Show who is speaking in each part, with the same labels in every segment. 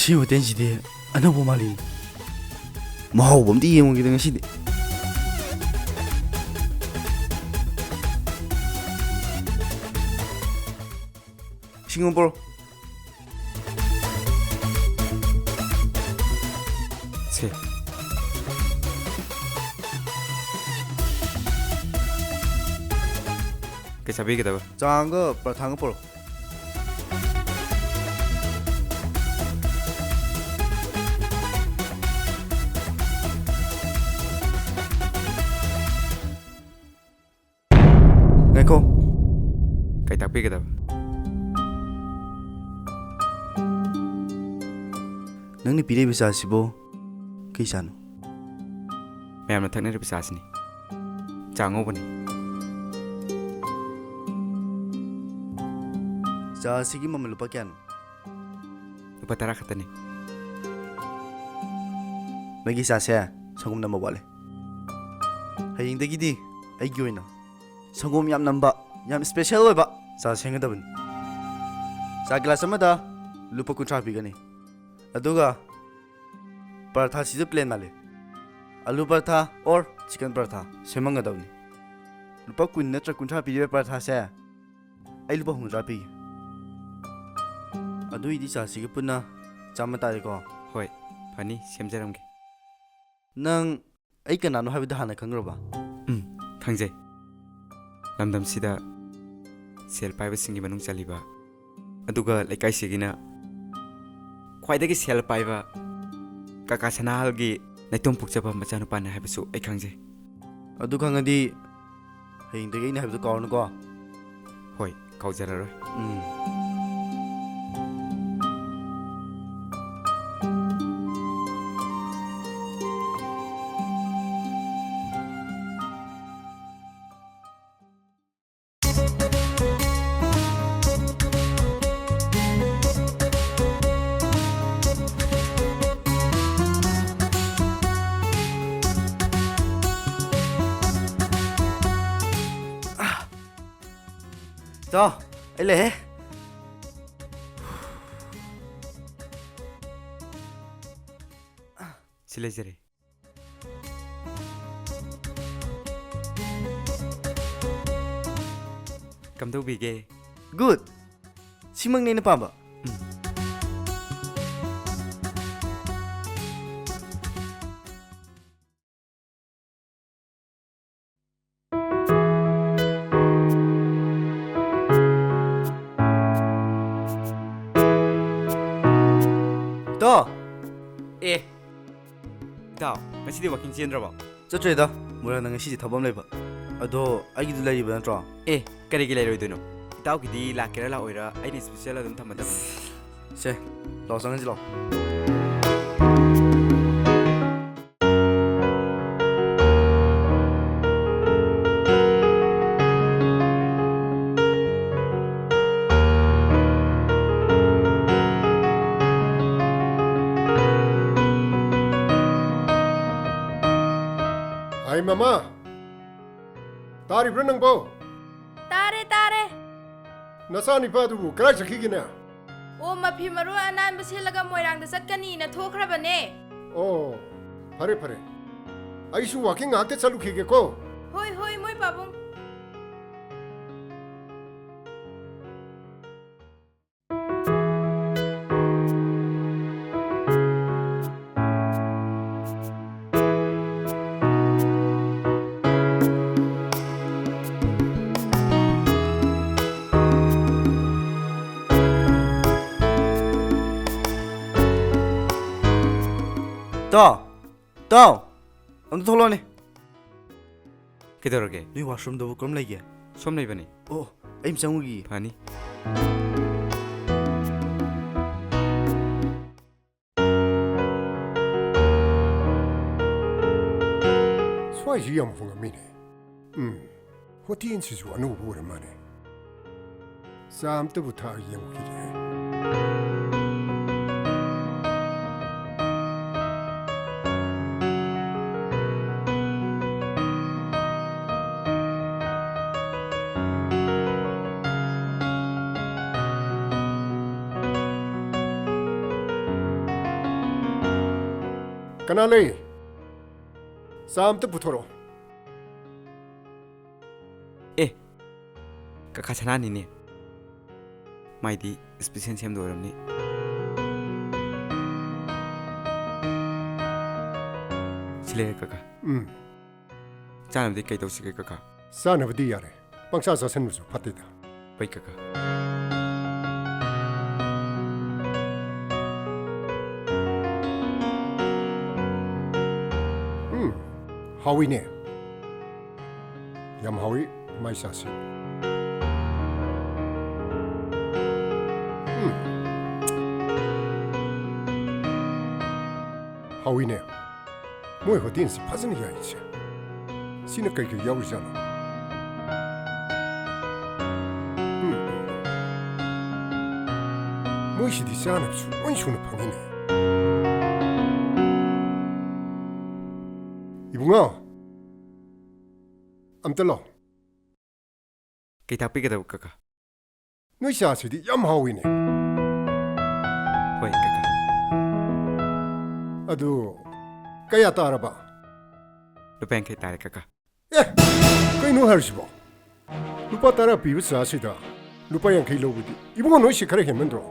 Speaker 1: ꯃꯁꯤ ꯍꯣꯇꯦꯜꯁꯤꯗꯤ ꯑꯅꯧꯕ ꯃꯥꯜꯂꯤ ꯃꯍꯥꯎ ꯑꯃꯗꯤ ꯌꯦꯡꯉꯨꯒꯦꯗ ꯉꯁꯤꯗꯤ ꯏꯁꯤꯡ ꯑꯃ ꯄꯨꯔꯛꯑꯣ
Speaker 2: ꯁꯦ ꯀꯩ ꯆꯥꯕꯤꯒꯗꯕ
Speaker 1: ꯆꯥꯡꯒ ꯄꯔꯊꯥꯡꯒ ꯄꯨꯔꯛꯑꯣ ꯉꯥꯏꯈꯣ
Speaker 2: ꯀꯩ ꯇꯥꯛꯄꯤꯒꯗꯕ
Speaker 1: ꯅꯪꯅ ꯄꯤꯔꯛꯏꯕ ꯆꯥꯁꯤꯕꯨ ꯀꯩ ꯆꯥꯅꯣ
Speaker 2: ꯃꯌꯥꯝꯅ ꯊꯛꯅꯔꯤꯕ ꯆꯥꯁꯤꯅꯤ ꯆꯥ ꯑꯉꯧꯕꯅꯤ
Speaker 1: ꯆꯥ ꯑꯁꯤꯒꯤ ꯃꯃꯜ ꯂꯨꯄꯥ ꯀꯌꯥꯅꯣ
Speaker 2: ꯂꯨꯄꯥ 10 ꯈꯛꯇꯅꯤ
Speaker 1: ꯅꯣꯏꯒꯤ ꯆꯥꯁꯦ ꯁꯪꯒꯣꯝ ꯅꯝꯕ ꯋꯥꯠꯂꯦ ꯍꯌꯦꯡꯗꯒꯤꯗꯤ ꯑꯩꯒꯤ ꯑꯣꯏꯅ ꯁꯪꯒꯣꯝ ꯌꯥꯝ ꯅꯝꯕ ꯌꯥꯝ ꯁ꯭ꯄꯦꯁꯦꯜ ꯑꯣꯏꯕ ꯆꯥ ꯁꯦꯝꯒꯗꯕꯅꯤ ꯆꯥ ꯒ꯭ꯂꯥꯁ ꯑꯃꯗ ꯂꯨꯄꯥ 50 ꯄꯤꯒꯅꯤ ꯑꯗꯨꯒ ꯄꯔꯊꯥꯁꯤꯁꯨ ꯄ꯭ꯂꯦꯟ ꯃꯥꯜꯂꯦ ꯑꯂꯨ ꯄꯔꯊꯥ ꯑꯣꯔ ꯆꯤꯀꯟ ꯄꯔꯊꯥ ꯁꯦꯝꯃꯝꯒꯗꯕꯅꯤ ꯂꯨꯄꯥ 20 ꯅꯠꯇ꯭ꯔꯒ 50 ꯄꯤꯔꯤꯕ ꯄꯔꯊꯥꯁꯦ ꯑꯩ ꯂꯨꯄꯥ 60 ꯄꯤꯒꯦ ꯑꯗꯨꯏꯗꯤ ꯆꯥꯁꯤꯒ ꯄꯨꯟꯅ 100 ꯇꯥꯔꯦꯀꯣ
Speaker 2: ꯍꯣꯏ ꯐꯅꯤ ꯁꯦꯝꯖꯔꯝꯒꯦ
Speaker 1: ꯅꯪ ꯑꯩ ꯀꯅꯥꯅꯣ ꯍꯥꯏꯕꯗꯨ ꯍꯥꯟꯅ ꯈꯪꯈ꯭ꯔꯕ
Speaker 2: ꯈꯪꯖꯩ ꯂꯝꯗꯝꯁꯤꯗ ꯁꯦꯜ ꯄꯥꯏꯕꯁꯤꯡꯒꯤ ꯃꯅꯨꯡ ꯆꯜꯂꯤꯕ ꯑꯗꯨꯒ ꯂꯩꯀꯥꯏꯁꯤꯒꯤꯅ ꯈ꯭ꯋꯥꯏꯗꯒꯤ ꯁꯦꯜ ꯄꯥꯏꯕ ꯀꯀꯥ ꯁꯅꯥꯍꯜꯒꯤ ꯅꯥꯏꯇꯣꯝ ꯄꯣꯛꯆꯕ ꯃꯆꯥꯅꯨꯄꯥꯅꯤ ꯍꯥꯏꯕꯁꯨ ꯑꯩ ꯈꯪꯖꯩ
Speaker 1: ꯑꯗꯨ ꯈꯪꯉꯗꯤ ꯍꯌꯦꯡꯗꯒꯤ ꯑꯩꯅ ꯍꯥꯏꯕꯗꯨ ꯀꯥꯎꯔꯅꯨꯀꯣ
Speaker 2: ꯍꯣꯏ ꯀꯥꯎꯖꯔꯔꯣꯏ
Speaker 1: ꯆꯥꯎ ꯑꯩ ꯂꯩꯍꯦ
Speaker 2: ꯁꯤ ꯂꯩꯖꯔꯦ ꯀꯝꯗꯧꯕꯤꯒꯦ
Speaker 1: ꯒꯨꯗ ꯁꯤꯃꯛꯅꯤ ꯑꯩꯅ ꯄꯥꯝꯕ ꯇꯣ
Speaker 2: ꯑꯦ ꯏꯇꯥꯎ ꯉꯁꯤꯗꯤ ꯋꯥꯛꯀꯤꯡ ꯆꯦꯟꯗ꯭ꯔꯕꯣ
Speaker 1: ꯆꯠꯇ꯭ꯔꯦꯗ ꯃꯣꯏꯔꯥꯡꯗ ꯉꯁꯤꯁꯦ ꯊꯕꯛ ꯑꯃ ꯂꯩꯕ ꯑꯗꯣ ꯑꯩꯒꯤꯗꯨ ꯂꯩꯔꯤꯕ ꯅꯠꯇ꯭ꯔꯣ
Speaker 2: ꯑꯦ ꯀꯔꯤꯒꯤ ꯂꯩꯔꯣꯏꯗꯣꯏꯅꯣ ꯏꯇꯥꯎꯒꯤꯗꯤ ꯂꯥꯛꯀꯦꯔꯥ ꯂꯥꯛꯑꯣꯏꯔꯥ ꯑꯩꯅ ꯁ꯭ꯄꯦꯁꯦꯜ ꯑꯗꯨꯝ ꯊꯝꯃꯗꯕꯅꯤ
Speaker 1: ꯁꯦ ꯂꯥꯛꯑꯣ ꯆꯪꯉꯁꯤ ꯂꯥꯛꯑꯣ
Speaker 3: Ay, mama! Taribra nang bo!
Speaker 4: Tare tare!
Speaker 3: Nasani pa dubu, kaya sakigina?
Speaker 4: O mafi maru anan basilaga moirang da satkani na thokrabane.
Speaker 3: Oh, pare pare. Ay su walking akte chalu khige ko.
Speaker 4: Hoi hoi moi babung.
Speaker 1: ꯇꯥꯎ ꯑꯝꯇ ꯊꯣꯛꯂꯛꯑꯣꯅꯦ
Speaker 2: ꯀꯩꯗꯧꯔꯒꯦ
Speaker 1: ꯅꯣꯏ ꯋꯥꯁꯔꯨꯝꯗꯕꯨ ꯀꯔꯝ ꯂꯩꯒꯦ
Speaker 2: ꯁꯣꯝ ꯂꯩꯕꯅꯤ
Speaker 1: ꯑꯣ ꯑꯩ ꯑꯃ ꯆꯪꯉꯨꯈꯤꯒꯦ
Speaker 2: ꯐꯅꯤ
Speaker 3: Swai ji yam funga mine. Hotin si su anu bure mane. Sam te buta yam kije. Kana lei. Sam te puthoro.
Speaker 2: Kaka chana ni ne. Mai di special sem do ram ni. Chile kaka. Chana di kai to si kaka.
Speaker 3: Sana bdi yare. Pangsa sa sen musu phatida.
Speaker 2: Pai kaka.
Speaker 3: Hawi ne. Yam hawi mai sa si. Hawi ne. Moi ho din si phazan ya icha. Sina kai kai yaw jana. Moi shi di sana su wan shu na phani ne. Ibunga. Amtalo.
Speaker 2: Kai tapi ka kaka.
Speaker 3: Noi sa si di yam hawi ne.
Speaker 2: Pai kaka.
Speaker 3: Adu kaya taraba.
Speaker 2: Lupa kai tare kaka.
Speaker 3: Kai no harsibo. Lupa tara pibu sa si da. Lupa yang kai lobudi. Ibunga noi shi kare hemendro.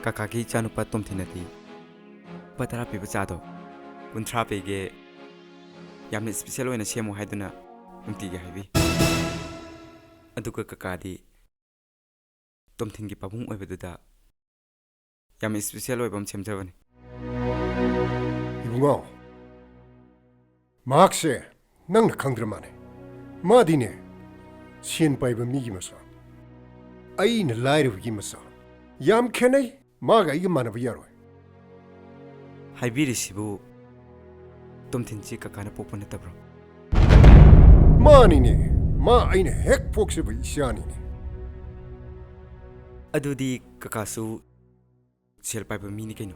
Speaker 2: Kaka ki chanu pa tum thinati. Patara pi bachado. Kuntra pe ge yamne special oina semu haiduna nunti ge haibi. Aduka kaka di tum thingi pabung oi beduda. Yam special oi bam semjabani.
Speaker 3: Ibunga. Maakse nang na khangdra mane. Ma dine sien paiba mi gi masa. Ai na lairu gi masa. Yam khenai ma ga iga mana biyaro.
Speaker 2: Haibi risibu tum thinchi kaka na popo na tabro.
Speaker 3: Ma ni ne. Ma ai ne hek pokse ba isyani ne.
Speaker 2: Adudi kaka su sel pai ba mi ni kaino.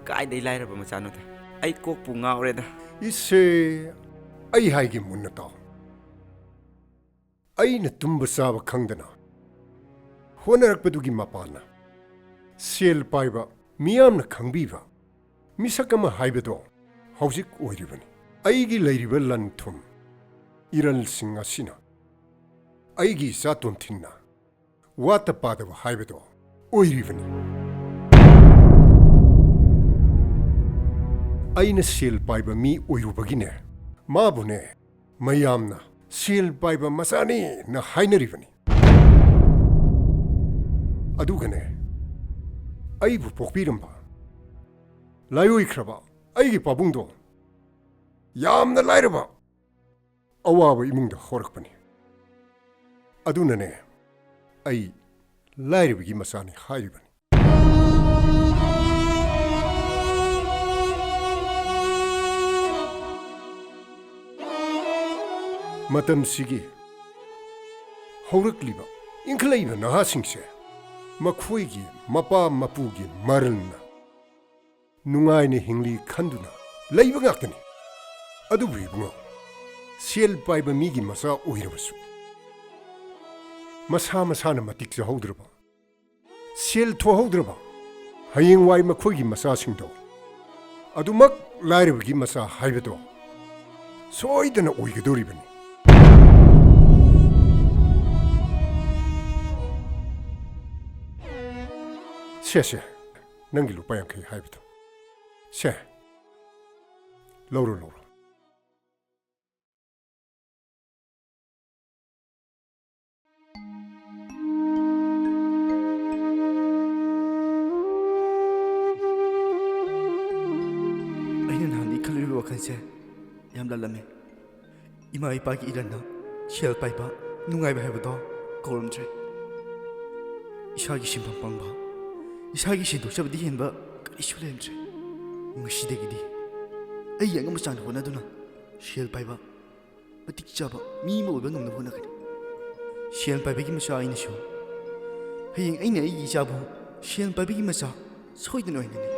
Speaker 2: Kai dai laira ba machano ta. Ai kok pu ngaure da.
Speaker 3: Isse ai hai gi munna ta. Ai na tumba saba khangdana. Honarak padugi mapana. Sel paiba miyam na khangbiba. Misakama haibedo haujik oiribani. Aigi leiriba lan thum. Iral singa sina. Aigi satum thinna. Wata padaba haibedo oiribani. Aina sel paiba mi oirubagine. Mabune mayamna sel paiba masani na hainaribani. Adugane aibu pokpiramba layoi khraba aigi pabungdo yamna lairaba awaba imungda horakpani adunane ai lairibigi masani hairibani matam sigi horakliba inkhlaiba nahasingse Makhuigi mapa mapugi maralna nungaine hingli khanduna leiba ngaktani adu bibunga sel paiba migi masa oirabasu masa masana matik ja haudraba sel tho haudraba hayeng wai makhuigi masa singdo adu mak lairibgi masa haibedo soidana oigadoribani Se, nangi lupa yang kai haibito. Se, lauro.
Speaker 1: Aina nani kalui wakan se, yam lalame. Ima ipagi irana, shell paipa, nungai bahayabado, kolam tre. Ishagi shimpang pangba. Isagi shinto shabdi henba karisu lemtre ngsidegidi ai yang amachan hona duna shell paiba matik chaba mi mo ba ngam na hona kani shell paiba gi masha aina sho hayeng aina ai chabu shell paiba gi masha soidna oingani